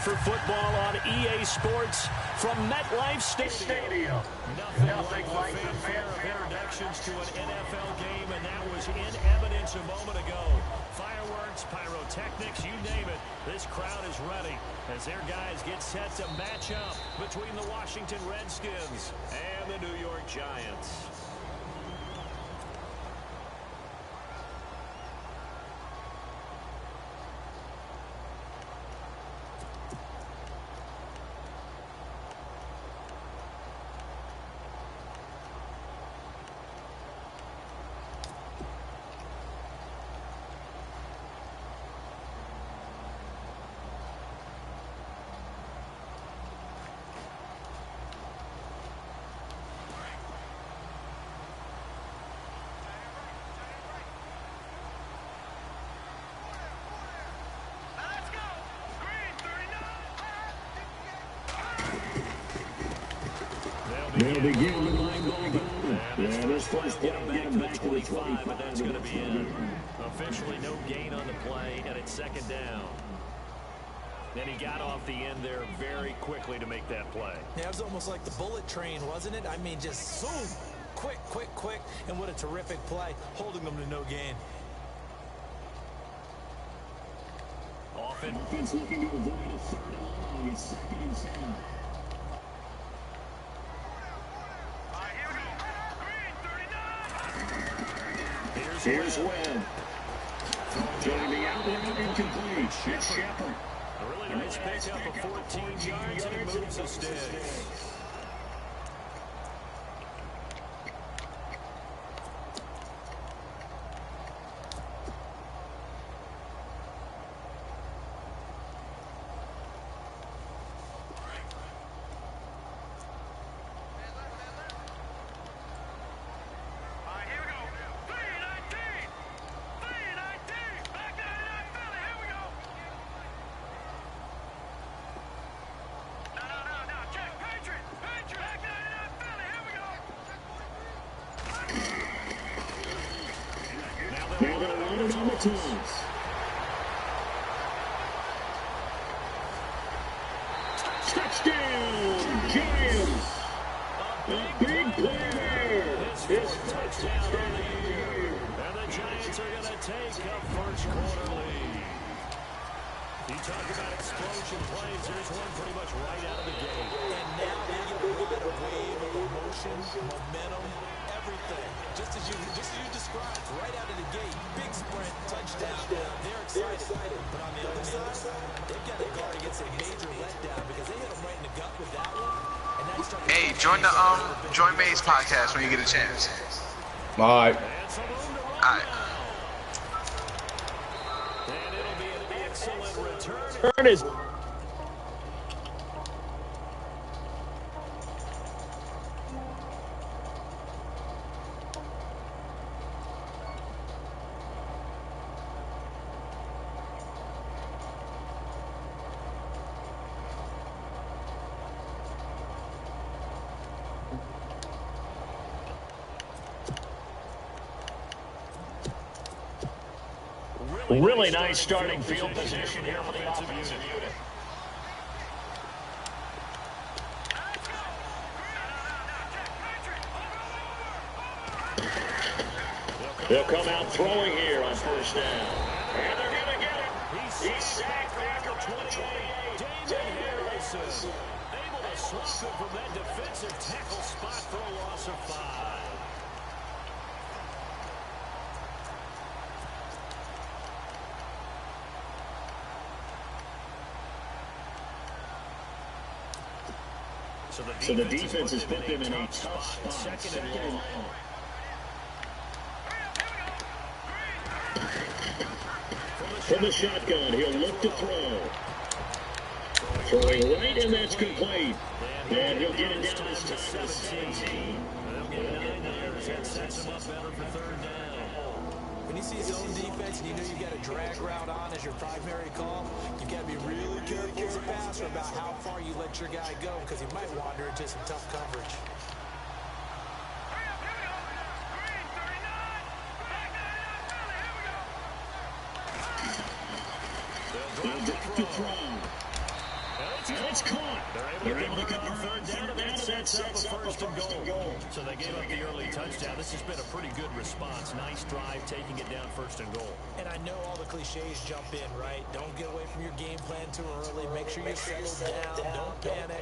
for football on EA Sports from MetLife Stadium. Nothing like the fanfare of introductions to an NFL game, and that was in evidence a moment ago. Fireworks, pyrotechnics, you name it. This crowd is ready as their guys get set to match up between the Washington Redskins and the New York Giants. They'll begin the line going home. Yeah, this first play back to the 25, but that's going to be in. Officially no gain on the play, and it's second down. Then he got off the end there very quickly to make that play. Yeah, it was almost like the bullet train, wasn't it? I mean, just zoom. Quick, quick, quick. And what a terrific play, holding them to no gain. Offense looking to avoid a third and long. It's second and 10. Here's Webb. Joining the out route incomplete. It's Shepard. A really nice pickup of 14 yards, and he moves the sticks. Now they'll run it on the teams. Touchdown, Giants! A big play there. His touchdown of the year. And the Giants are going to take a first quarter lead. You talk about explosion plays. There's one pretty much right out of the gate. And now you get a wave of emotion, momentum, everything. Just as you described, right out of the gate, big sprint, touchdown. They're excited. But on the other side, they've got to guard against a major letdown because they hit them right in the gut with that one. And now you start hey, join the join May's podcast when you get a chance. All right. All right. And it'll be an excellent return. Turn is. Really nice starting field position here for the offensive unit. They'll come out throwing here on first down. And they're going to get him. He's sacked back at 28. Damon Harrison able to swap him from that defensive tackle spot for a loss of 5. So the defense has put them in a tough spot. Second and long. From the shotgun, he'll look to throw. Throwing right, and that's complete. And he'll get it down this time to 17. They'll get 9 yards. That sets him up better for third down. When you see zone defense and you know you've got a drag route on as your primary call, you've got to be really careful as a passer about how far you let your guy go because he might wander into some tough coverage. They'll drop to throw. It's caught. They're able to convert third down, and that sets up a first and goal. So they gave up the early touchdown. This has been a pretty good response. Nice drive, taking it down first and goal. And I know all the cliches jump in, right? Don't get away from your game plan too early. Make sure you settle down. Don't panic.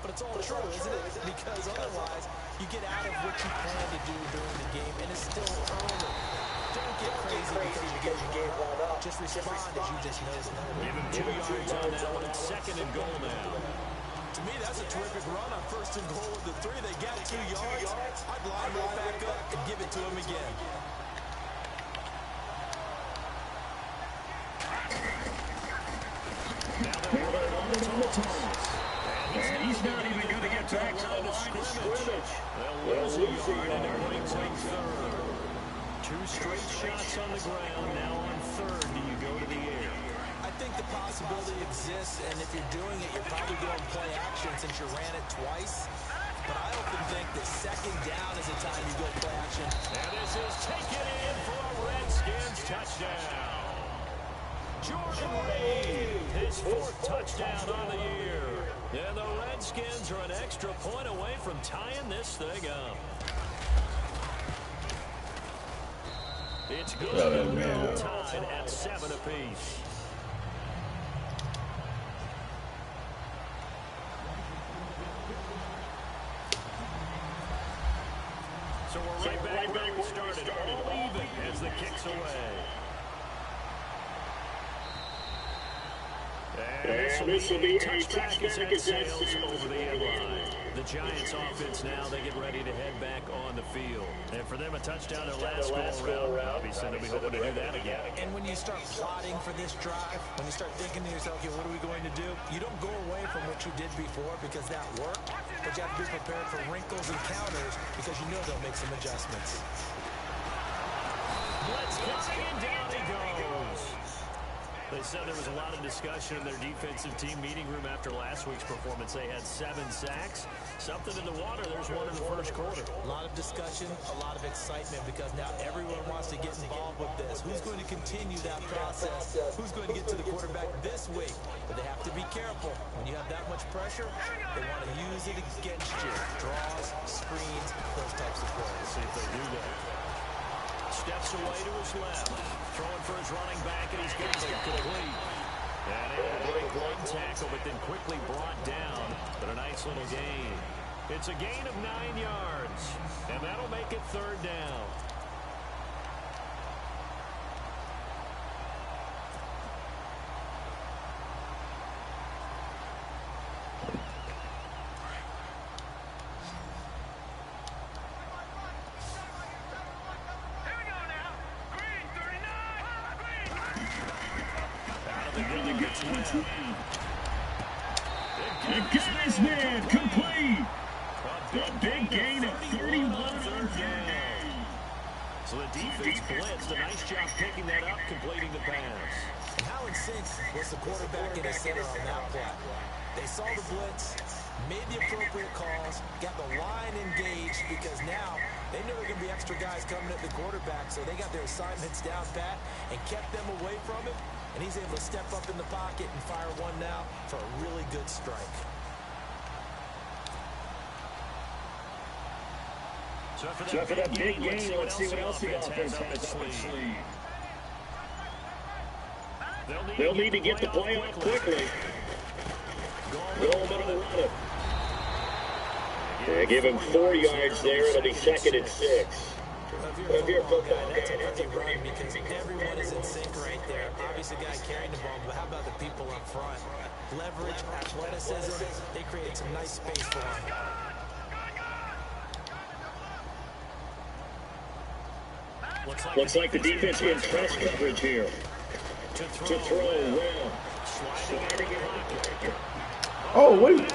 But it's all true, isn't it? Because otherwise, you get out of what you plan to do during the game, and it's still early. Don't get crazy because you get your game run up. Just respond as you just noted. Give him 2 yards on that one. It's second and goal now. To me, that's a terrific run on first and goal with the 3. They got 2 yards. I'd line right back up and give it to him again. Now they're on the toss. And he's not even going to get back to the line of scrimmage. They'll lose a yard, and it brings him third. 2 straight shots on the ground. Now on third, do you go to the air? I think the possibility exists, and if you're doing it, you're probably going play action since you ran it twice. But I often think that second down is the time you go play action. And this is taken in for a Redskins touchdown. Jrone, his 4th touchdown on the year. And the Redskins are an extra point away from tying this thing up. It's good and well tied at 7 apiece. So we're right back where we started, all even as the kick's away. And this will be a touchback as that sails over the end line. The Giants offense now, they get ready to head back on the field. And for them, a touchdown their last go-around. Obviously, they'll be hoping to do that again. And when you start plotting for this drive, when you start thinking to yourself, okay, what are we going to do? You don't go away from what you did before because that worked, but you have to be prepared for wrinkles and counters because you know they'll make some adjustments. Blitz coming, and down he goes. They said there was a lot of discussion in their defensive team meeting room after last week's performance. They had 7 sacks. Something in the water. There's one in the first quarter. A lot of discussion, a lot of excitement because now everyone wants to get involved with this. Who's going to continue that process? Who's going to get to the quarterback this week? But they have to be careful. When you have that much pressure, they want to use it against you. Draws, screens, those types of plays. See if they do that. Steps away to his left. Throwing for his running back, and he's getting it complete. And able to break one tackle, but then quickly brought down. But a nice little gain. It's a gain of 9 yards. And that'll make it third down. It gets this man complete. A big gain of 31 on third down. So the defense blitzed. A nice job picking that up, completing the pass. And how in sync was the quarterback in the center on that play? They saw the blitz, made the appropriate calls, got the line engaged because now they knew there were going to be extra guys coming at the quarterback, so they got their assignments down pat and kept them away from him. And he's able to step up in the pocket and fire one now for a really good strike. So for that big game, let's see what else the offense has up its sleeve. They'll need to get the play off quickly. Go middle to run it. Yeah, give him 4 yards there. It'll be 2nd and 6. If you're a football guy, that's a pretty run because everyone is in sync right there. Obviously, the guy carrying the ball, but how about the people up front? Leverage, athleticism, they create some nice space for him. Looks like the defense in press coverage here. To throw well. Sliding in pocket. Oh, wait.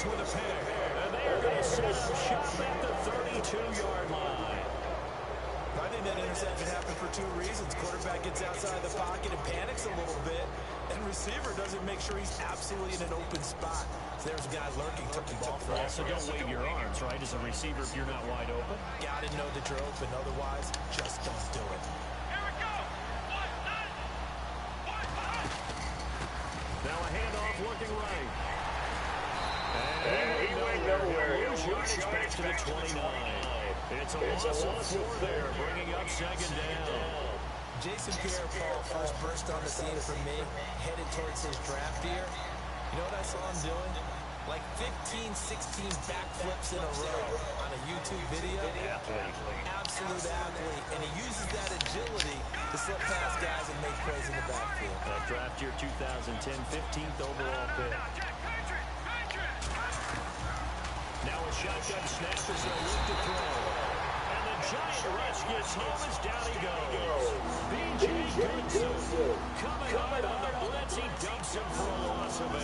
With a pair, and they are going to set up shop at the 32-yard line. I think that interception happened for 2 reasons. Quarterback gets outside the pocket and panics a little bit, and receiver doesn't make sure he's absolutely in an open spot. So there's a guy lurking, took the ball from him. So don't wave your arms, right, as a receiver if you're not wide open. Got to know that you're open, otherwise, just don't do it. Lose yardage back to the 29. It's a loss of 4 there, bringing up second down. Jason Pierre-Paul first burst on the scene for me, headed towards his draft year. You know what I saw him doing? Like 15, 16 backflips in a row on a YouTube video. Absolute athlete. And he uses that agility to slip past guys and make plays in the backfield. That draft year 2010, 15th overall pick. Now a shotgun snap as they look to throw. And the giant rush gets home as down he goes. B.J. Goodson coming out on the blitz. He dumps him for a loss of 8.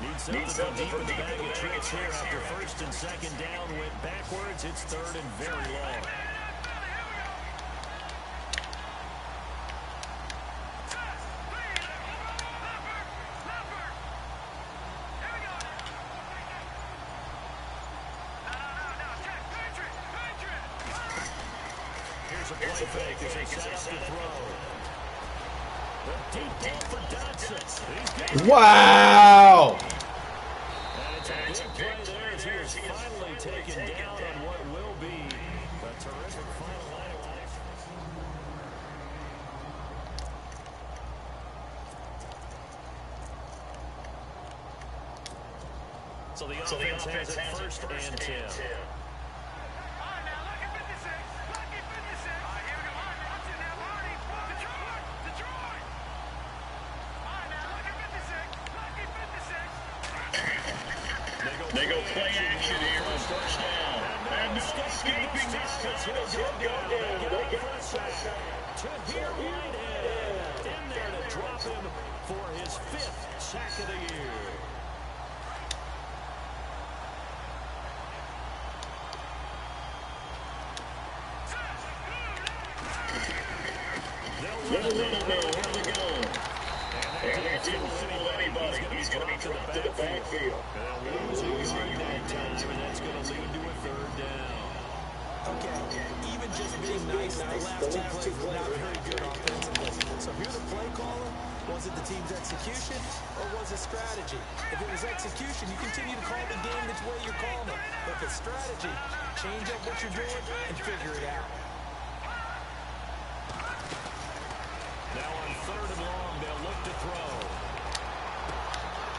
Needs something deep in the bag of tricks here after first and second down went backwards. It's third and very long. Here's a play fake as they set up to throw. The deep ball for Dodson. Wow! And it's a big play there as he is finally taken down on what will be a terrific final line attack. So the offense has it first and 10. They go play action here on first down. And no escaping this time. He'll go down. They get a sack. To here Whitehead in there to drop him for his 5th sack of the year. They'll run it now. Here they go. And they didn't fool anybody. He's going to be dropped to the backfield. They'll lose a yard that time, and that's going to lead to a 3rd down. Okay, even just being nice, the last 2 plays were not very good offensively. So if you're the play caller, was it the team's execution or was it strategy? If it was execution, you continue to call the game the way you're calling it. But if it's strategy, change up what you're doing and figure it out. Now on 3rd and long, they'll look to throw.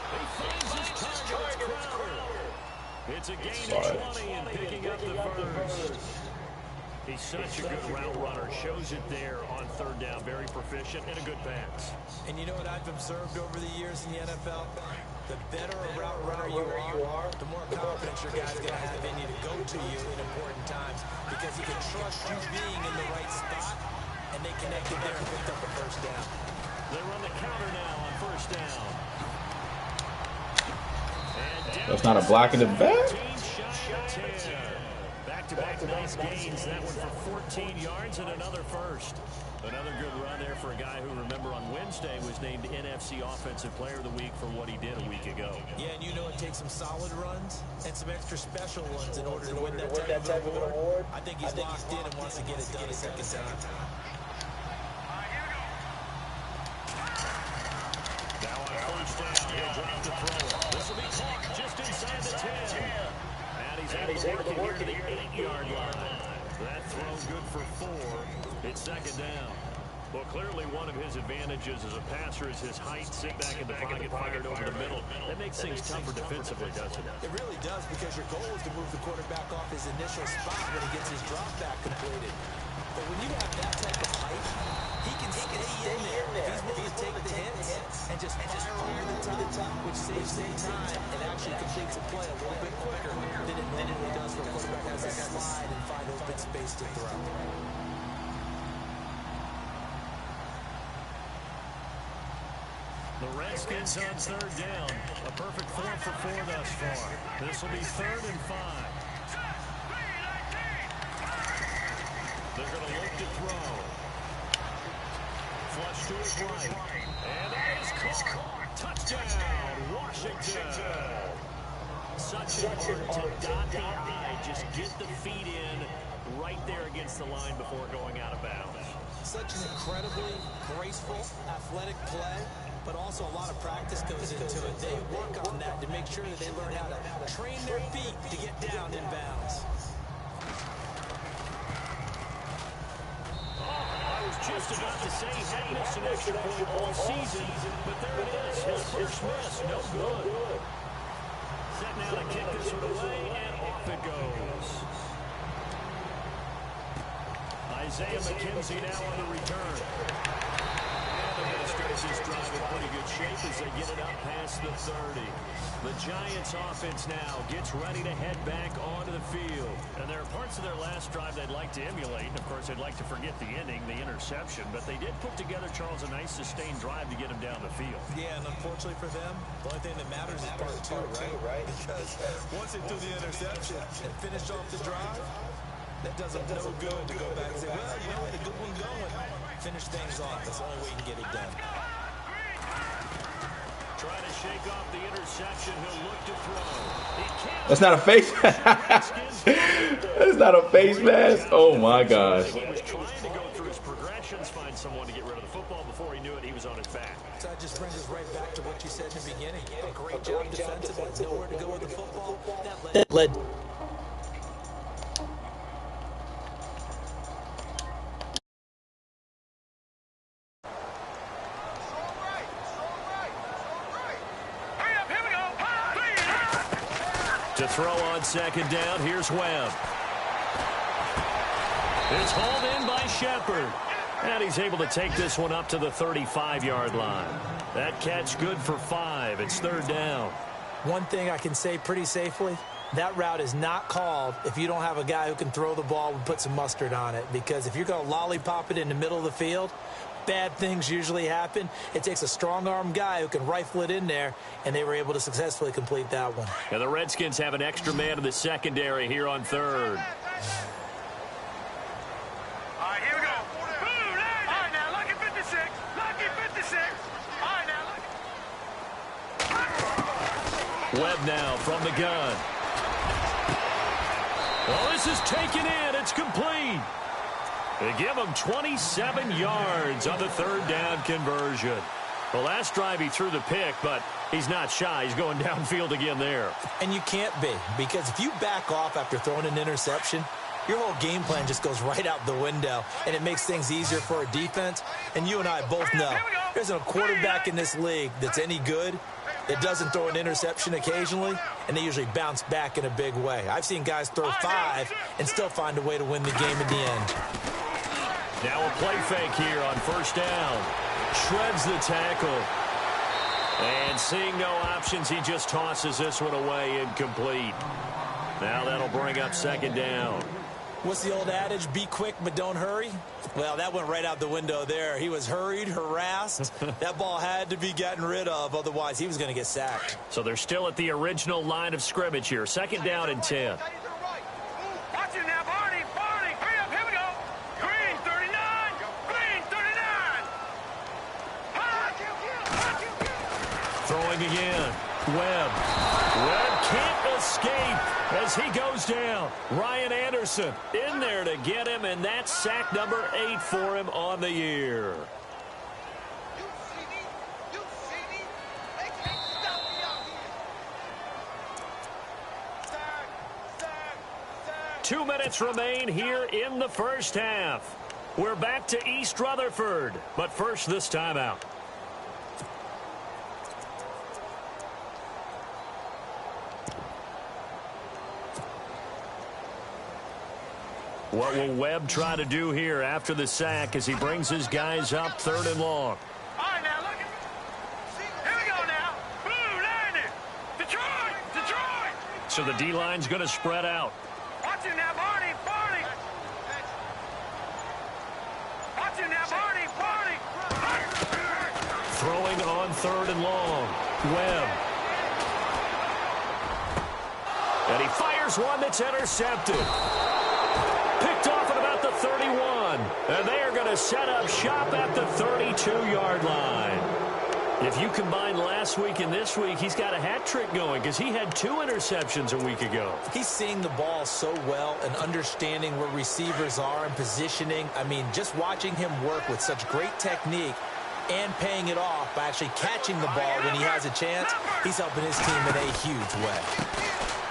He finds his target. It's Crowder. It's a gain of 20 and picking up the first. He's such a good route runner. Shows it there on 3rd down. Very proficient and a good pass. And you know what I've observed over the years in the NFL? The better a route runner you are, the more confidence your guy's going to have in you to go to you in important times because he can trust you being in the right spot, and they connected there and picked up a first down. They run the counter now on 1st down. That's not a block in the back? Back-to-back nice gains. That one for 14 yards and another first. Another good run there for a guy who, remember, on Wednesday was named NFC Offensive Player of the Week for what he did a week ago. Yeah, and you know it takes some solid runs and some extra special ones in order to win that type of an award. I think he's locked in and wants to get it done a second time. Now on 1st down, he'll drop the throw. This will be caught just inside the 10. And he's able to work it here to the 8-yard line. That throw good for 4. It's 2nd down. Well, clearly one of his advantages as a passer is his height. Sit back in the pocket, fired over the middle. That makes things tougher defensively, doesn't it? It really does, because your goal is to move the quarterback off his initial spot when he gets his drop back completed. But when you have that type of height, he can stay in there. He's willing to take the hits and just fire over the top, which saves some time and actually completes a play a little bit quicker than it normally does when a quarterback has to slide and find open space to throw. The Redskins on 3rd down. A perfect 4 for 4 thus far. This will be 3rd and 5. They're going to look to throw. Flush to his right. And that is caught. Touchdown, Washington. Such an art to dot the I. Just get the feet in right there against the line before going out of bounds. Such an incredibly graceful, athletic play, but also a lot of practice goes into it. They work on that to make sure that they learn how to train their feet to get down in bounds. I was just about to say he had missed an extra point all season, but there it is. His first miss, no good. Set now to kick this one away, and off it goes. Isaiah McKenzie now on the return. And they're going to start this drive in pretty good shape as they get it up past the 30. The Giants offense now gets ready to head back onto the field. And there are parts of their last drive they'd like to emulate. And, of course, they'd like to forget the ending, the interception. But they did put together, Charles, a nice sustained drive to get them down the field. Yeah, and unfortunately for them, the only thing that matters is part two, right? Because once they do the interception and finish off the drive, that does them no good to go back and say, well, you know what, a good one going. Finish things off. That's the only way you can get it done. Trying to shake off the interception. He'll look to throw. That's not a face. That's not a face mask. Oh my gosh. He was trying to go through his progressions, find someone to get rid of the football. Before he knew it, he was on his back. So that just brings us right back to what you said in the beginning. A great job defensively. Nowhere to go with the football. That led. To throw on second down, here's Webb. It's hauled in by Shepard. And he's able to take this one up to the 35-yard line. That catch good for 5. It's third down. One thing I can say pretty safely, that route is not called if you don't have a guy who can throw the ball and put some mustard on it. Because if you're going to lollipop it in the middle of the field, bad things usually happen. It takes a strong-arm guy who can rifle it in there, and they were able to successfully complete that one. And the Redskins have an extra man in the secondary here on third. All right, here we go. All right, now, lucky 56. Lucky 56. All right, now, Webb now from the gun. Well, this is taken in. It's complete. They give him 27 yards on the third down conversion. The last drive he threw the pick, but he's not shy. He's going downfield again there. And you can't be, because if you back off after throwing an interception, your whole game plan just goes right out the window, and it makes things easier for a defense. And you and I both know there's a quarterback in this league that's any good that doesn't throw an interception occasionally, and they usually bounce back in a big way. I've seen guys throw 5 and still find a way to win the game in the end. Now a play fake here on first down. Shreds the tackle. And seeing no options, he just tosses this one away incomplete. Now that'll bring up second down. What's the old adage? Be quick, but don't hurry. Well, that went right out the window there. He was hurried, harassed. That ball had to be gotten rid of. Otherwise, he was going to get sacked. So they're still at the original line of scrimmage here. Second down and 10. watch it now, Barney. Barney, hurry up, here we go. Green, 39. Green, 39. Throwing again. Webb. Webb can't escape as he goes down. Ryan Anderson in there to get him, and that's sack number 8 for him on the year. Two minutes remain here in the first half. We're back to East Rutherford, but first this timeout. What will Webb try to do here after the sack as he brings his guys up 3rd and long? All right, now, look at here we go now. Blue, landing. Detroit, Detroit. So the D-line's going to spread out. Watch it now, Barney, Barney. Watch it now, Barney, Barney. Throwing on 3rd and long. Webb. And he fires one that's intercepted. Picked off at about the 31. And they are going to set up shop at the 32-yard line. If you combine last week and this week, he's got a hat trick going because he had 2 interceptions a week ago. He's seeing the ball so well and understanding where receivers are and positioning. I mean, just watching him work with such great technique and paying it off by actually catching the ball when he has a chance, he's helping his team in a huge way.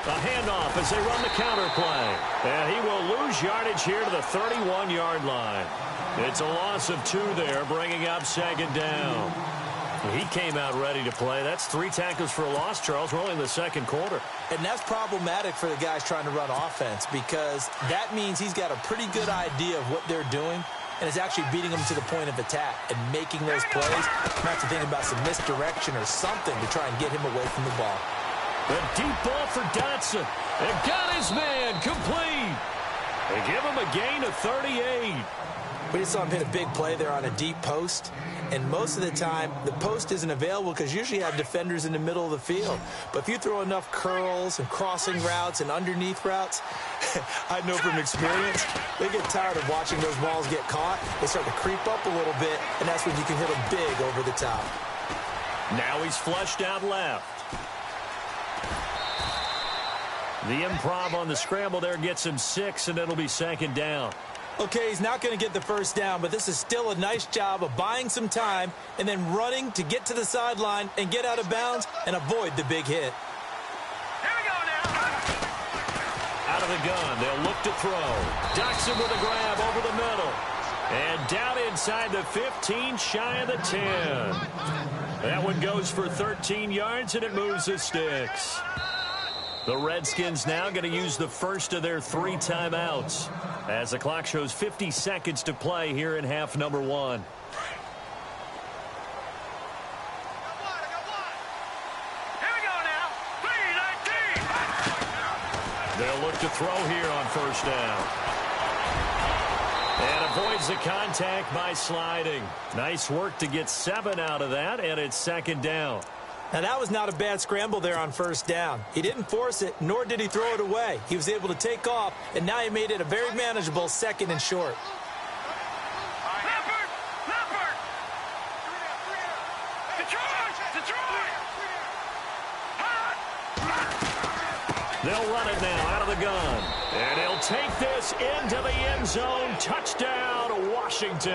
A handoff as they run the counter play. And he will lose yardage here to the 31-yard line. It's a loss of 2 there, bringing up second down. He came out ready to play. That's 3 tackles for a loss, Charles. We're only in the second quarter. And that's problematic for the guys trying to run offense because that means he's got a pretty good idea of what they're doing and is actually beating them to the point of attack and making those plays. You have to think about some misdirection or something to try and get him away from the ball. A deep ball for Dotson. And got his man complete. They give him a gain of 38. We just saw him hit a big play there on a deep post. And most of the time, the post isn't available because usually you have defenders in the middle of the field. But if you throw enough curls and crossing routes and underneath routes, I know from experience, they get tired of watching those balls get caught. They start to creep up a little bit, and that's when you can hit them big over the top. Now he's flushed out left. The improv on the scramble there gets him 6, and it'll be second down. Okay, he's not going to get the first down, but this is still a nice job of buying some time and then running to get to the sideline and get out of bounds and avoid the big hit. Here we go now. Out of the gun, they'll look to throw. Dotson with a grab over the middle. And down inside the 15, shy of the 10. That one goes for 13 yards, and it moves the sticks. The Redskins now going to use the first of their 3 timeouts as the clock shows 50 seconds to play here in half number 1. Here we go now. 3-19. They'll look to throw here on first down. And avoids the contact by sliding. Nice work to get 7 out of that, and it's second down. Now, that was not a bad scramble there on first down. He didn't force it, nor did he throw it away. He was able to take off, and now he made it a very manageable 2nd and short. Leopard! Detroit! They'll run it now out of the gun. And he'll take this into the end zone. Touchdown, Washington.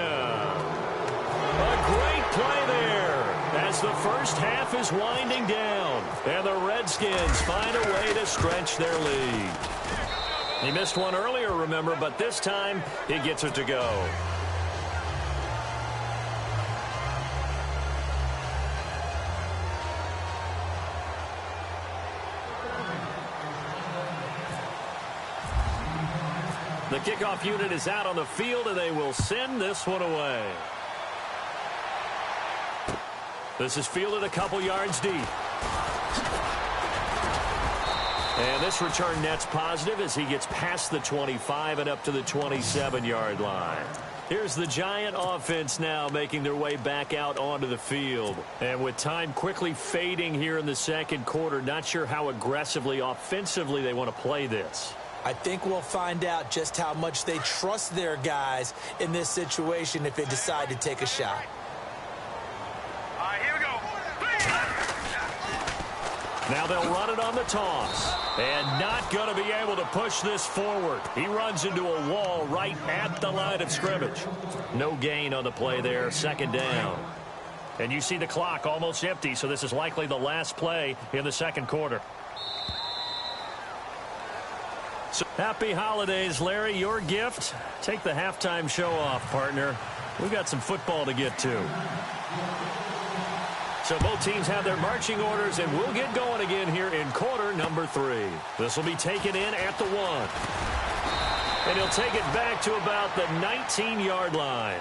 A great play there as the first half is winding down. And the Redskins find a way to stretch their lead. He missed one earlier, remember, but this time he gets it to go. The kickoff unit is out on the field, and they will send this one away. This is fielded a couple yards deep. And this return net's positive as he gets past the 25 and up to the 27-yard line. Here's the Giant offense now making their way back out onto the field. And with time quickly fading here in the second quarter, not sure how aggressively, offensively they want to play this. I think we'll find out just how much they trust their guys in this situation if they decide to take a shot. All right, here we go. Now they'll run it on the toss. And not going to be able to push this forward. He runs into a wall right at the line of scrimmage. No gain on the play there, second down. And you see the clock almost empty, so this is likely the last play in the second quarter. So, happy holidays, Larry. Your gift? Take the halftime show off, partner. We've got some football to get to. So both teams have their marching orders, and we'll get going again here in quarter number 3. This will be taken in at the 1. And he'll take it back to about the 19-yard line.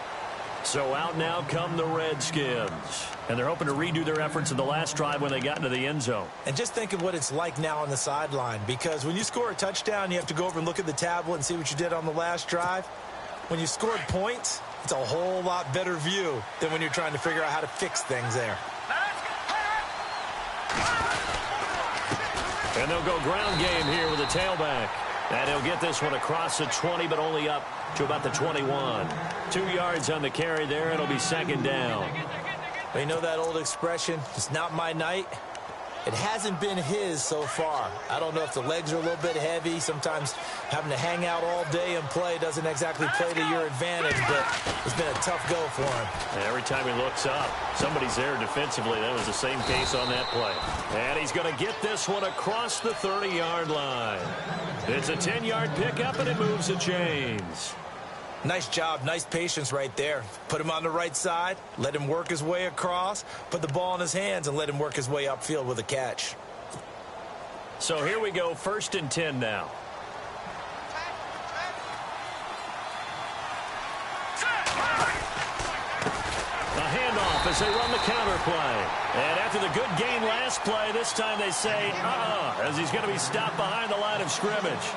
So out now come the Redskins. And they're hoping to redo their efforts in the last drive when they got into the end zone. And just think of what it's like now on the sideline, because when you score a touchdown, you have to go over and look at the tablet and see what you did on the last drive. When you scored points, it's a whole lot better view than when you're trying to figure out how to fix things there. And they'll go ground game here with a tailback. And he'll get this one across the 20, but only up to about the 21. 2 yards on the carry there. It'll be second down. You know that old expression, it's not my night? It hasn't been his so far. I don't know if the legs are a little bit heavy. Sometimes having to hang out all day and play doesn't exactly play to your advantage, but it's been a tough go for him. And every time he looks up, somebody's there defensively. That was the same case on that play. And he's going to get this one across the 30-yard line. It's a 10-yard pickup, and it moves the chains. Nice job, nice patience right there. Put him on the right side, let him work his way across, put the ball in his hands, and let him work his way upfield with a catch. So here we go, 1st and 10 now. A handoff as they run the counter play. And after the good gain last play, this time they say, as he's going to be stopped behind the line of scrimmage.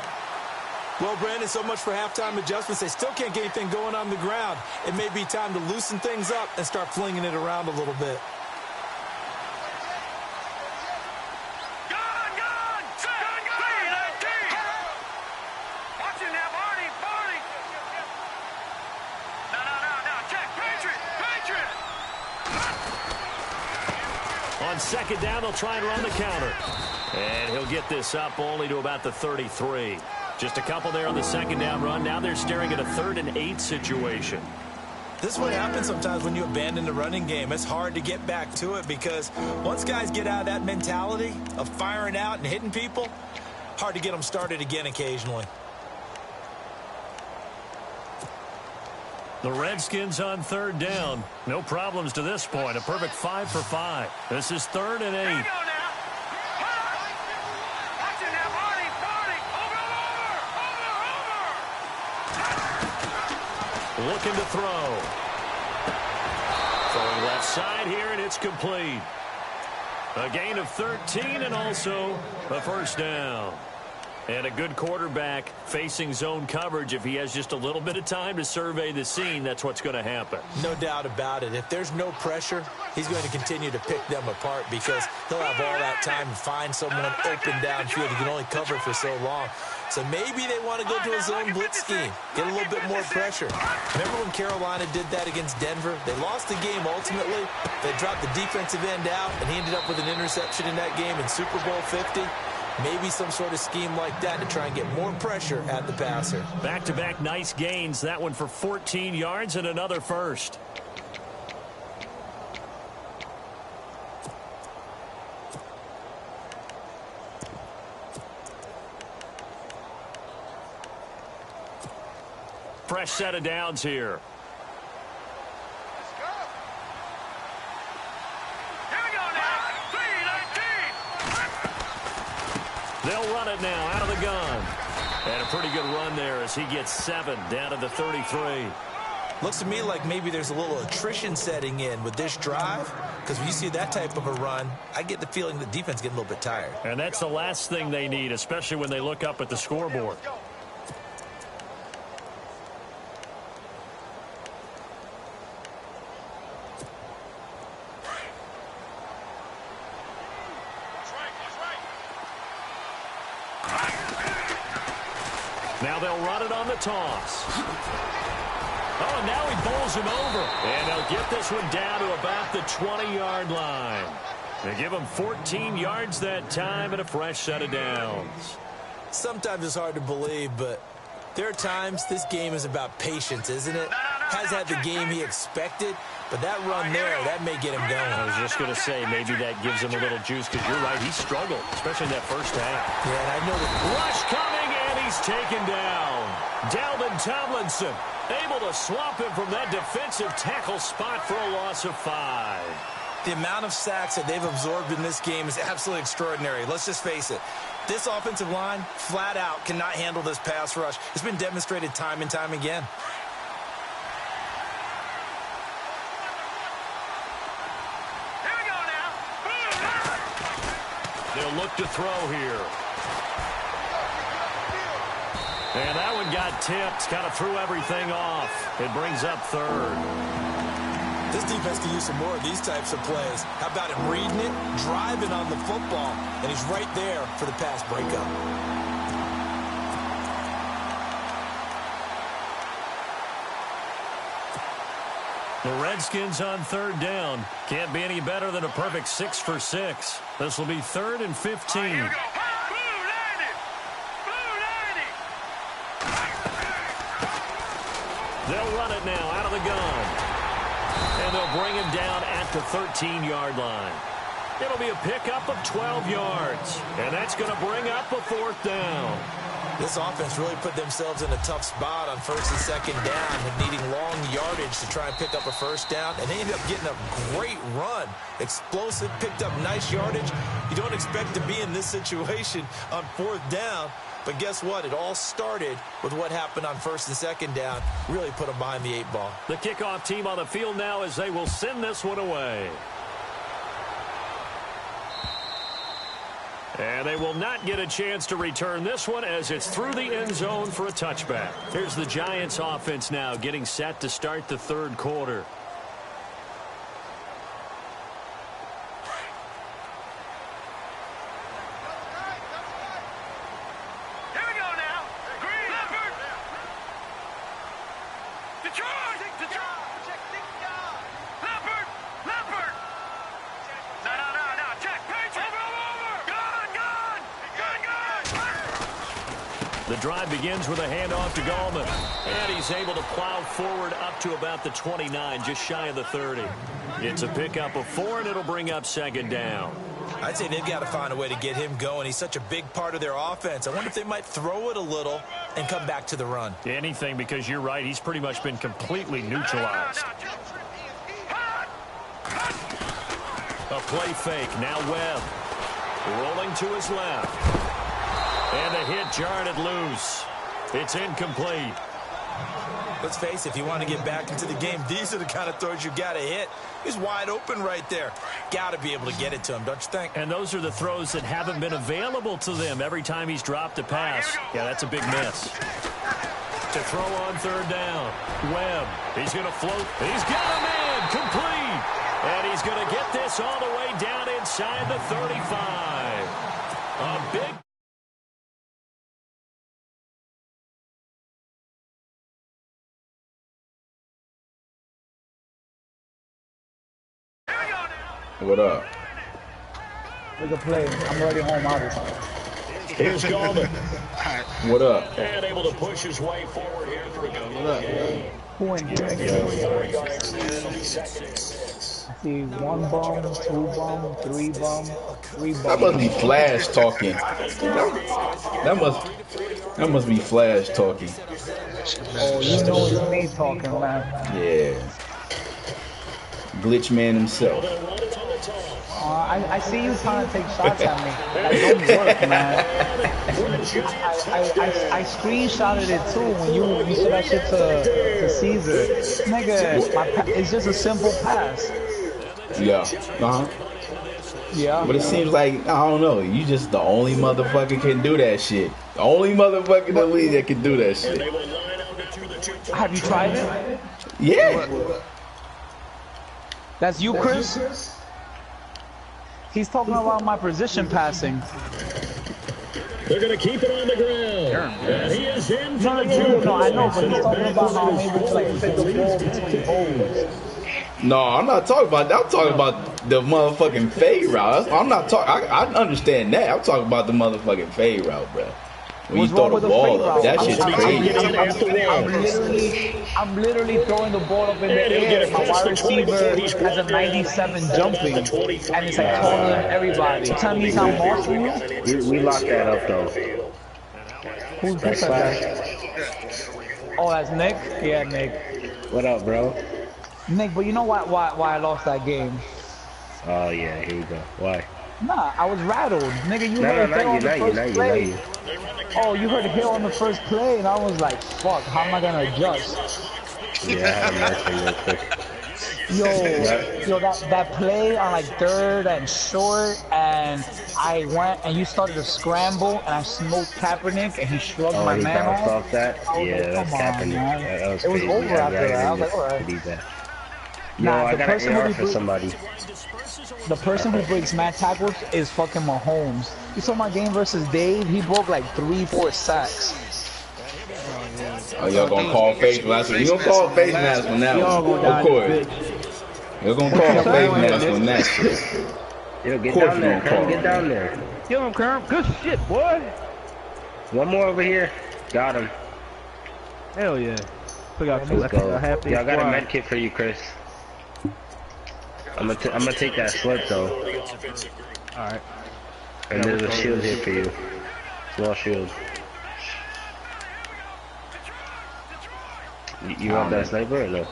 Well, Brandon, so much for halftime adjustments. They still can't get anything going on the ground. It may be time to loosen things up and start flinging it around a little bit. On 2nd down, they'll try and run the counter. And he'll get this up only to about the 33. Just a couple there on the 2nd down run. Now they're staring at a 3rd and 8 situation. This is what happens sometimes when you abandon the running game. It's hard to get back to it because once guys get out of that mentality of firing out and hitting people, hard to get them started again occasionally. The Redskins on 3rd down. No problems to this point. A perfect 5 for 5. This is 3rd and 8. Looking to throw. Throwing left side here, and it's complete. A gain of 13 and also a 1st down. And a good quarterback facing zone coverage. If he has just a little bit of time to survey the scene, that's what's going to happen. No doubt about it. If there's no pressure, he's going to continue to pick them apart because he'll have all that time to find someone open downfield. He can only cover for so long. So maybe they want to go to a zone blitz scheme, get a little bit more pressure. Remember when Carolina did that against Denver? They lost the game ultimately. They dropped the defensive end out, and he ended up with an interception in that game in Super Bowl 50. Maybe some sort of scheme like that to try and get more pressure at the passer. Back-to-back nice gains. That one for 14 yards and another 1st. Fresh set of downs here. They'll run it now out of the gun. And a pretty good run there as he gets 7 down to the 33. Looks to me like maybe there's a little attrition setting in with this drive, because when you see that type of a run, I get the feeling the defense getting a little bit tired. And that's the last thing they need, especially when they look up at the scoreboard. Now they'll run it on the toss. Oh, and now he bowls him over. And they'll get this one down to about the 20-yard line. They give him 14 yards that time and a fresh set of downs. Sometimes it's hard to believe, but there are times this game is about patience, isn't it? Has had the game he expected, but that run there, that may get him going. I was just going to say, maybe that gives him a little juice, because you're right, he struggled, especially in that first half. Yeah, and I know that rush coming, and he's taken down. Dalvin Tomlinson able to swamp him from that defensive tackle spot for a loss of 5. the amount of sacks that they've absorbed in this game is absolutely extraordinary. Let's just face it. This offensive line, flat out, cannot handle this pass rush. It's been demonstrated time and time again. Here we go now. They'll look to throw here. And that one got tipped, kind of threw everything off. It brings up third. This defense can use some more of these types of plays. How about him reading it, driving on the football, and he's right there for the pass breakup. The Redskins on 3rd down. Can't be any better than a perfect 6 for 6. This will be 3rd and 15. Here we go. Blue 90. Blue 90. They'll run it now out of the gun. And they'll bring him down at the 13-yard line. It'll be a pickup of 12 yards. And that's going to bring up a 4th down. This offense really put themselves in a tough spot on 1st and 2nd down and needing long yardage to try and pick up a 1st down. And they ended up getting a great run. Explosive, picked up nice yardage. You don't expect to be in this situation on 4th down. But guess what? It all started with what happened on 1st and 2nd down. Really put them behind the 8 ball. The kickoff team on the field now as they will send this one away. And they will not get a chance to return this one as it's through the end zone for a touchback. Here's the Giants offense now getting set to start the 3rd quarter. Here we go now. Green. Leopard. Detroit. Leopard. Leopard. No. Check. Over. Gun. The drive begins with a handoff to Gallman. And he's able to plow forward up to about the 29, just shy of the 30. It's a pickup of 4, and it'll bring up 2nd down. I'd say they've got to find a way to get him going. He's such a big part of their offense. I wonder if they might throw it a little and come back to the run. Anything, because you're right. He's pretty much been completely neutralized. A play fake. Now Webb. Rolling to his left. And a hit jarred it loose. It's incomplete. Let's face it, if you want to get back into the game, these are the kind of throws you got to hit. He's wide open right there. Got to be able to get it to him, don't you think? And those are the throws that haven't been available to them every time he's dropped a pass. Yeah, that's a big miss. To throw on 3rd down. Webb. He's going to float. He's got a man. Complete. And he's going to get this all the way down inside the 35. A big... What up? We can play. I'm already home, obviously. Here's Gallman. What up? And able to push his way forward here for a good What up? Who in here? I see 1 bum, 2 bum, 3 bum, 3 bum. That must be Flash talking. That must be Flash talking. Oh, you know it's me talking, man. Yeah. Glitch man himself. I see you trying to take shots at me. That don't work, man. I screenshotted it too when you said that shit to Caesar. Nigga, it's just a simple pass. Yeah. Yeah. But it seems like, I don't know, you just the only motherfucker can do that shit. The only motherfucker in the league that can do that shit. Have you tried it? Yeah. That's you, Chris? He's talking about my position passing. They're going to keep it on the ground. And he is in for the No, I know, but he's talking about how maybe it's like fit the ball between holes. No, I'm not talking about that. I'm talking about the motherfucking fade route. I'm not talking. I understand that. I'm talking about the motherfucking fade route, bro. When you throw the ball up, that shit's crazy. I'm literally throwing the ball up in the air. My wide receiver has a 97 jumping, and it's like taller than everybody. Tell me how marking you? We locked that up though. Who's that? Oh, that's Nick? Yeah, Nick. What up, bro? Nick, but you know why I lost that game? Oh yeah, here we go. Why? Nah, I was rattled. Nigga, you heard it on the first play. Oh, you heard it hit on the first play, and I was like, fuck, how am I gonna adjust? Yeah, I had a nice thing real quick. Yo, that play on like 3rd and short, and I went and you started to scramble, and I smoked Kaepernick, and he shrugged my man off. That? Yeah, that's Kaepernick. That was crazy. It was over after that. I was like, alright. Yo, I got an AR for somebody. The person who breaks mad tackles is fucking Mahomes. You saw my game versus Dave? He broke like 3-4 sacks. Oh, y'all gonna call face mask? You gonna call face mask on that one? Of course. You're gonna call face mask on that shit. Yo, get down there, Kerm. Get down there. Kill him, Kerm. Good shit, boy. One more over here. Got him. Hell yeah. Took out Let's go. half Yeah, I got a med kit for you, Chris. I'm gonna take that slip though. Alright. And there's a shield here for you. Small shield. You want that sniper or no?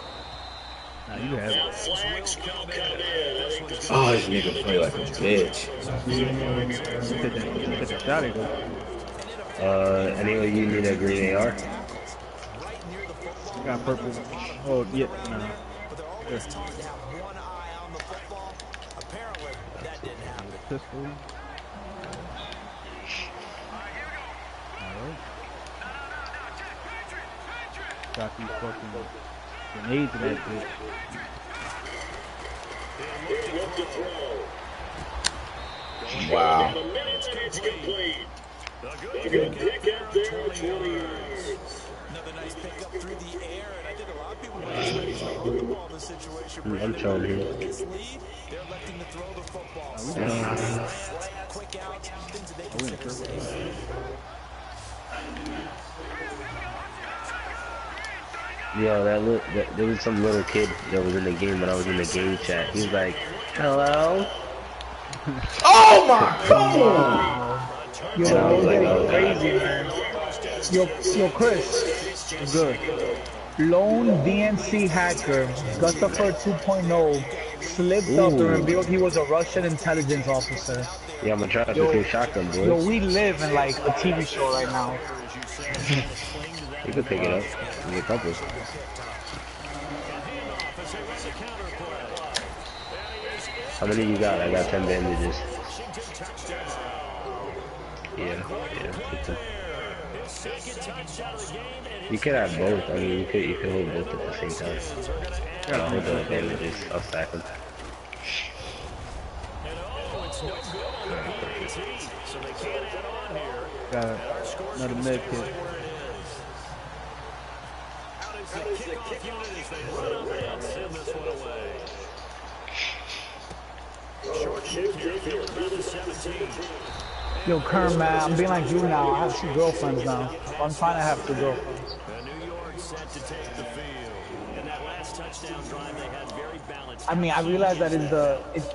Nah, you have it. Oh, this nigga play like a bitch. Get that shot in. Anyway, you need a green AR? Got purple. Oh, yeah. Nah. Pistol. Alright. Got these fucking grenades in that bitch. Wow. Good pick up there, 20 yards. Another nice pickup through the air, and I think a lot of people were just ready to throw the ball in this situation. I'm showing here. This lead, they're electing to throw the football. Quick out, things that they consider safe. Yo, there was some little kid that was in the game when I was in the game chat. He was like, "Hello." Oh my god! Yo, And I was like, they're "Oh crazy, god." man. Yo, Chris. Good. Lone DNC hacker, Gustafer 2.0, slipped up and revealed he was a Russian intelligence officer. Yeah, I'm gonna try to pick your shotgun, boys. Yo, we live in like a TV show right now. You can pick it up. Give me a couple. How many you got? I got 10 bandages. Yeah. You could have both. I mean, you could hold both at the same time. I'll hold the bandages. I'll stack them. Got another med kit. Yo, Kerm, man, I'm being like you now. I have 2 girlfriends now. I'm trying to have 2 girlfriends. I mean, I realize that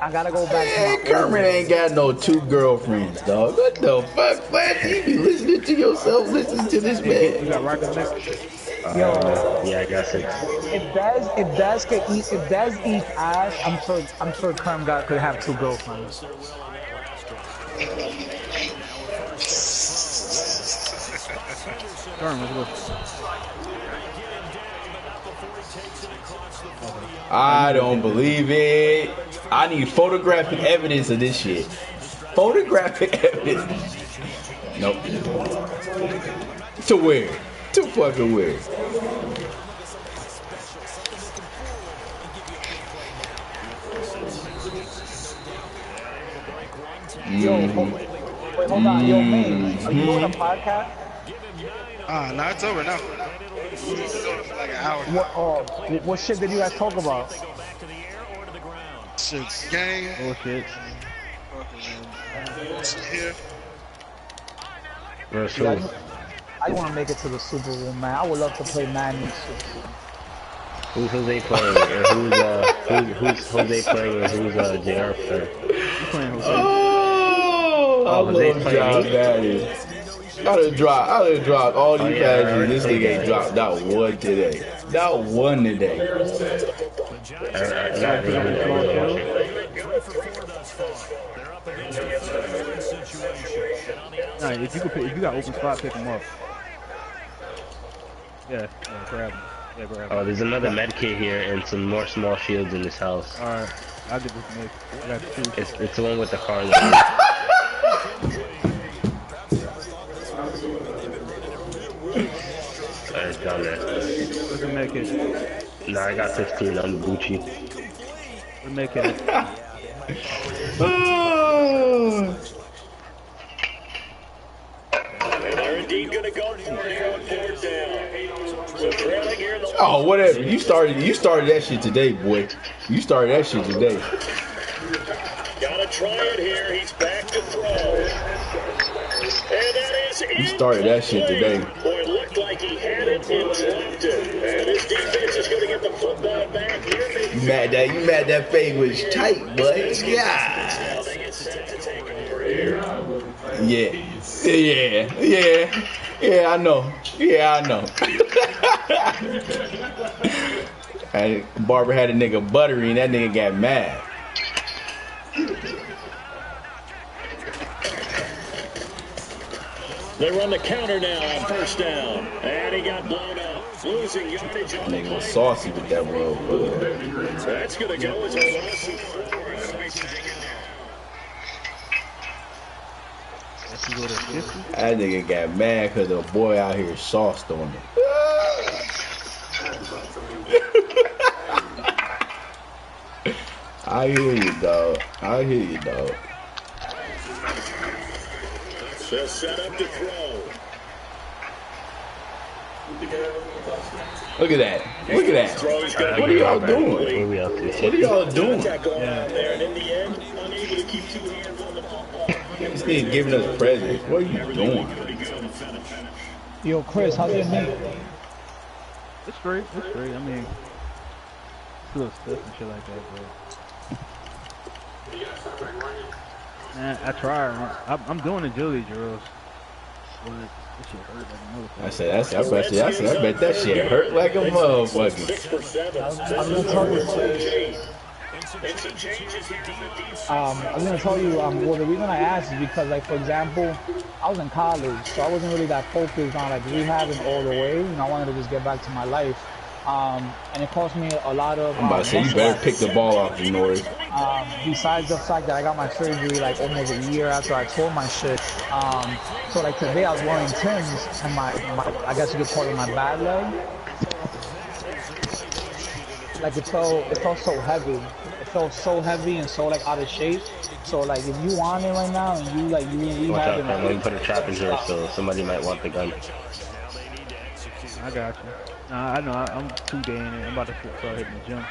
I gotta go back to my Kermit ain't got no 2 girlfriends, dog. What the fuck, man? You be listening to yourself, listening to this man. You got rocket next? Yeah, I got 6. If Daz eats ass, I'm sure Kerm could have 2 girlfriends. Kerm, let's go. I don't believe it. I need photographic evidence of this shit. Photographic evidence. Nope. To where? To fucking where? Yo, wait, hold on. Yo, man, are you doing a podcast? No, it's over now. It's over for like an hour. What shit did you guys talk about? Shit's game. Bullshit. Here. I want to make it to the Super Bowl, man. I would love to play Madden. Who's Jose playing? Who's Jose playing? And who's JR playing? You playing Jose? Oh, I love John Madden. I done dropped all these patches. This nigga ain't dropped not one today. Not one today. Nah, if you got open spot, pick him up. Yeah, grab him. Yeah, grab him. Oh, there's another med kit here and some more small shields in this house. Alright, I'll get this med. I got 2. It's the one with the car. Alright, down there. Where's the med kit? Nah, I got 15. I'm Gucci. Where's the med kit? They're indeed going to go for it here on 4th down. Oh, whatever. You started that shit today, boy. You started that shit today. Gotta try it here. He's back to throw. And that is You started that shit today. Boy, it looked like he had it and dropped it. And his defense is going to get the football back here. You mad that fade was tight, boy. Yeah. Yeah, I know. And Barber had a nigga buttery and that nigga got mad. They run the counter now on first down. And he got blown up. Losing yardage on the Nigga was saucy with that road. That's going to go as a loss of 4. That nigga got mad because the boy out here sauced on him. I hear you, dog. So set up to throw. Look at that. What are y'all doing? What are we up to? What are y'all doing? Yeah. There, and in the end, unable to keep 2 hands on the football. This nigga giving us presents. What are you doing? Yo, Chris, how's your knee? It's straight. I mean, it's a little stiff and shit like that, but man, I try. I'm doing agility drills. But this shit hurt like a motherfucker. I bet that shit hurt like a motherfucker. I was gonna tell you, well, the reason I asked is because, like, for example, I was in college, so I wasn't really that focused on, like, rehabbing all the way. You know, I wanted to just get back to my life. And it cost me a lot of. I'm about to say, you better pick the ball off the Norris. Besides the fact that I got my surgery, like, almost a year after I tore my shit. So, like, today I was wearing Timbs, and my I guess you could call it my bad leg. Like, it felt so heavy. It felt so heavy and so, like, out of shape. So, like, if you want it right now and you Watch out, man. Let me put a trap in here so somebody might want the gun. I got you. Nah, I know. I'm 2 day in it. I'm about to start hitting the gym.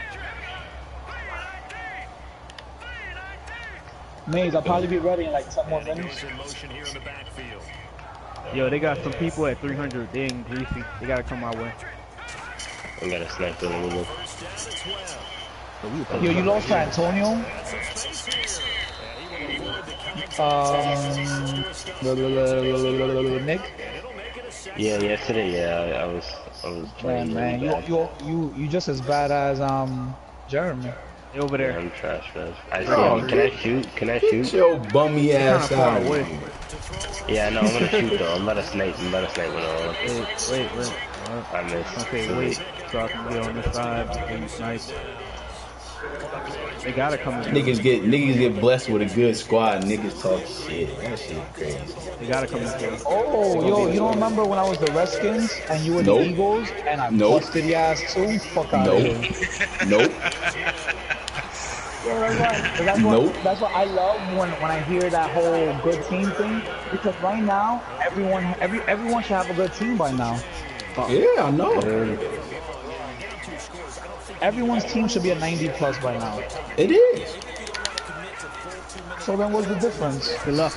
Maze, I'll probably be ready in, like, 10 more minutes. Yo, they got some people at 300. They ain't greasy. They gotta come my way. I got a sniper in the middle. Yo, you lost to Antonio? Nick? Yeah, yesterday, yeah, I was playing. Man, you just as bad as Jeremy. Over there. Yeah, I'm trash, man. Can I shoot? Get your bummy ass out. Yeah, no, I'm gonna shoot though. I'm about to snipe with all. Wait. I missed. Okay, wait. So I can get on this side and snipe. They gotta come in. Niggas get blessed with a good squad. Niggas talk shit. That shit crazy. They gotta come in. Oh, yo, you don't remember when I was the Redskins and you were the Eagles and I busted your ass too? Fuck out of here. Nope. That's what I love when I hear that whole good team thing, because right now everyone should have a good team by now. Yeah, I know. Everyone's team should be a 90 plus by now. It is. So then what's the difference? Good luck.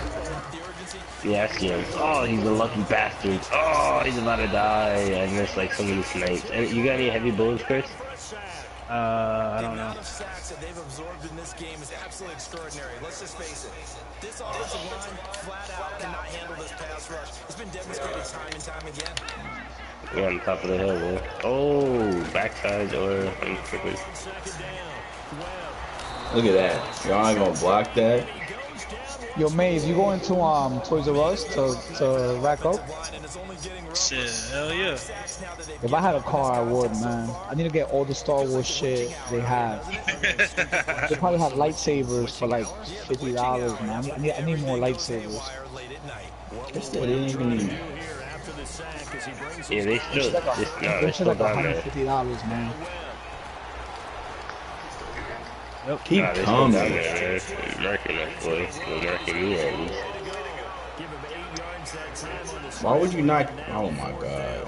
Yeah, I see him. Oh, he's a lucky bastard. Oh, he's about to die. I missed like so many snipes. And you got any heavy bullets, Chris? I don't know. The sacks that they've absorbed in this game is absolutely extraordinary. Let's just face it. This offensive line flat out cannot handle this pass rush. It's been demonstrated time and time again. We're on top of the hill, man. Oh, backside or unfreaking. Look at that. Y'all ain't gonna block that. Yo, Maze, you going to Toys R Us to rack up? Shit, hell yeah. If I had a car, I would, man. I need to get all the Star Wars shit they have. They probably have lightsabers for like $50, man. I need more lightsabers. Yeah, they still, they're still like $150, man. Yep. Keep calm, man. Marking that boy. Marking me at least. Why would you not? Oh my god.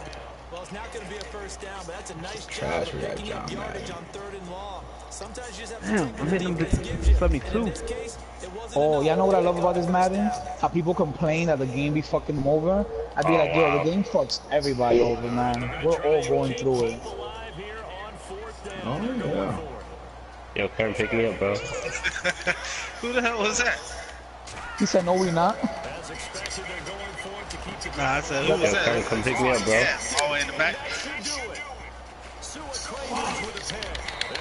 It's not going to be a first down, but that's a nice job Trash of for that picking up John yardage Madden. on 3rd and long. Sometimes you just have to Damn, take I'm what the hitting them defense gives you. 72. And in this case, it wasn't Oh, y'all know what I love enough. about this First Madden? down. How people complain that the game be fucking over. I'd be Oh like, yo, the wow. game fucks everybody over, man. We're all going through it. alive here on 4th down. Oh, They're going yeah. for it. Yo, Kern, pick me up, bro. Who the hell was that? He said, no, we not. As expected, they're going for it to keep the Nah, I said, who was Yo, Kern, that? come pick me up, bro. Yeah, all the way in the back.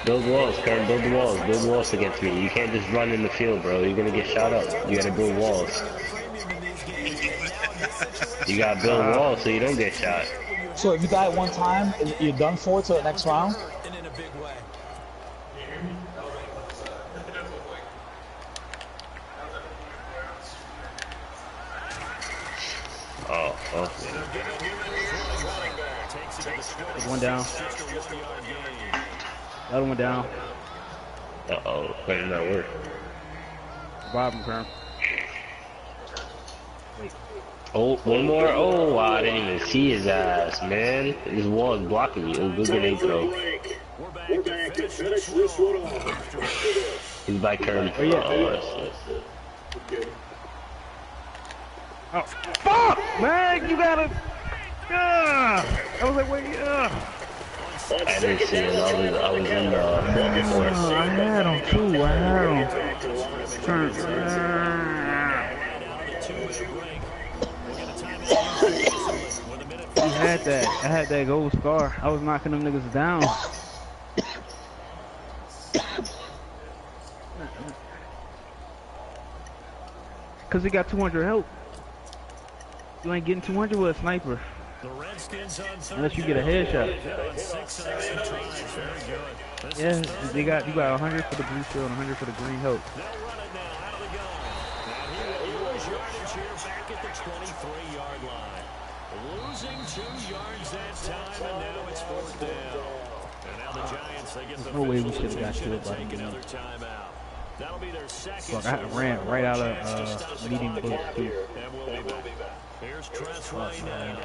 Build walls, Kern. Build the walls. Build walls against me. You can't just run in the field, bro. You're gonna get shot up. You gotta build walls. You gotta build walls so you don't get shot. So if you die at one time, you're done for till the next round. And in a big way. Oh, oh. There's one down. The other one down. Uh-oh. Why did that work? Revive him, Kern. Oh, one more? Oh, wow. I didn't even see his ass, man. His wall is blocking me. Oh, good grenade throw. We're back to finish this one off. He's by Kern. Oh, yeah. Oh, shit. Oh, fuck! Man, you gotta... I was like, wait, I didn't see him. I was in the force. I had him, too. I had him. He had that. I had that gold star. I was knocking them niggas down. Cause he got 200 health. You ain't getting 200 with a sniper. The Redskins on Unless you get a headshot. Yeah, you got 100 for the blue shield and 100 for the green health. They'll run it now out of the gun. Now he will lose yardage here back at the 23-yard line. Losing 2 yards that time, and now it's 4th down. And now the Giants, they get the No way we official should've got attention killed to by take him. another timeout. That'll be their second. Fuck, I ran right out of medium bullets too. And we'll be back. Here's Trent right now.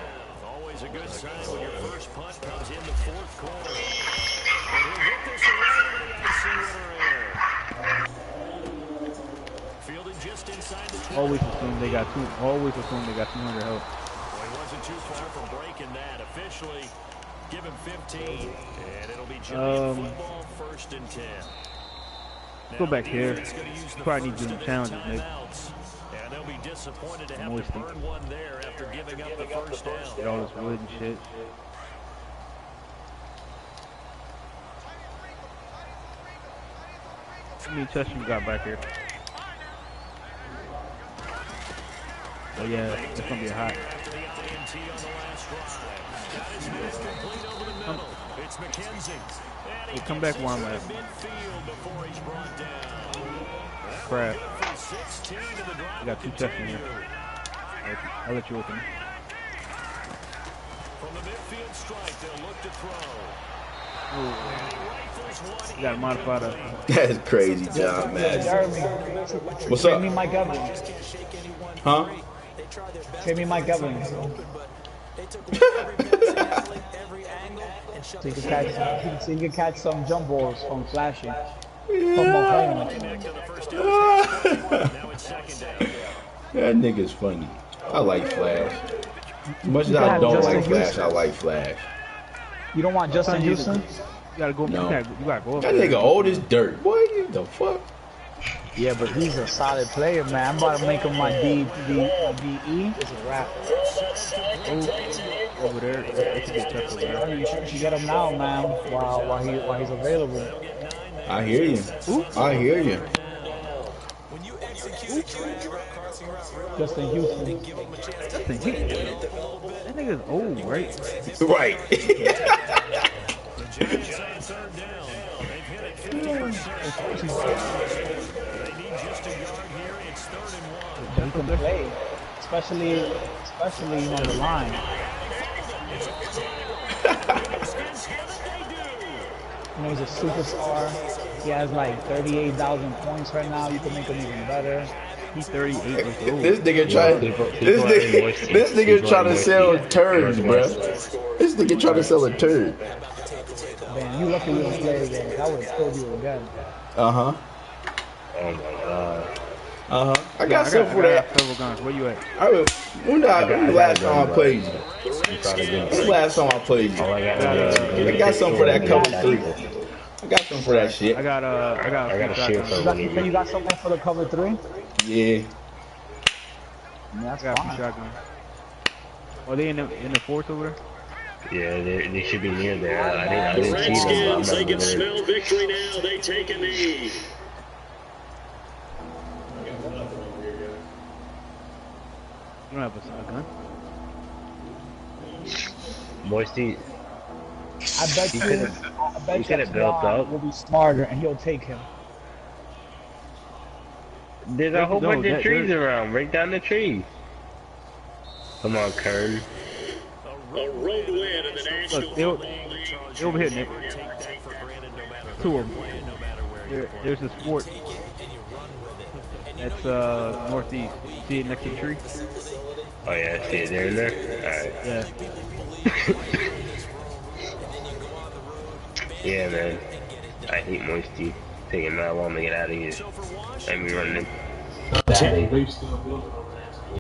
Always a good sign when your first punt comes in the 4th quarter. And he'll get this away in the icy area. Fielded just inside the 20. Always assume they got 200 health. Well, he wasn't too far from breaking that. Officially, give him 15. And it'll be Giant football 1st and 10. Go back here. Probably need to do challenges, maybe. And they'll be disappointed to have to burn one there after giving up the first down. Get all this wood and shit. How many touches you got back here? Oh yeah, it's gonna be a hot. Hey, come back where I'm at. Crap. I got 2 chests in here. I'll let you open it. From the midfield strike, they'll look to throw. You gotta modify the. That's crazy, John Madden. What's up? Trade me Mike Evans. Huh? Trade me Mike Evans. So you can catch some jump balls from flashing. From Mahomes. That nigga's funny. I like Flash. As much as I don't like Flash, I like Flash. You don't want Justin Houston? You gotta go. No. You gotta go up That there. nigga old as dirt. What the fuck? Yeah, but he's a solid player, man. I'm about to make him my DE. It's a wrap. Over there. It could be a touch over there. You should get him now, man, while he's available. I hear you. I hear you. When you execute a drag route, crossing route, Justin Houston. That nigga's old, right? Right. The Giants on 3rd down. They've hit it 50%. They need just a yard here. It's 3rd and 1. He can play, especially on the line. You know, he's a superstar. He has like 38,000 points right now. You can make him even better. He's 38 years old. This nigga trying. This nigga trying to sell turds, bro. This nigga trying to sell a turd. Man, you lucky we don't play again. I would have killed you again. Oh my god. I got something for that. Several guns. Where you at? When the last time I played you? When's the last time I played you? I got something for that cover 3. I got something for that shit. I got a shield for one. You got something for the cover 3? Yeah. That's I got fine. shotgun. Are they in the fourth over there? Yeah, they should be near there. I The didn't see them. Redskins, they can smell victory now. They take a knee. You don't have a gun? Moisty, I bet he you could have built up. will be smarter and he'll take him. There's a whole bunch of trees around. Break down the trees. Come on, Kern. A road win in the National Football League. They're over here, Nick. Two of them. There's this fort. That's northeast. See it next to the tree? Oh yeah, I see it there in there? Alright. Yeah. Yeah, man. I hate Moisty. Taking that long to get out of here. And we running in.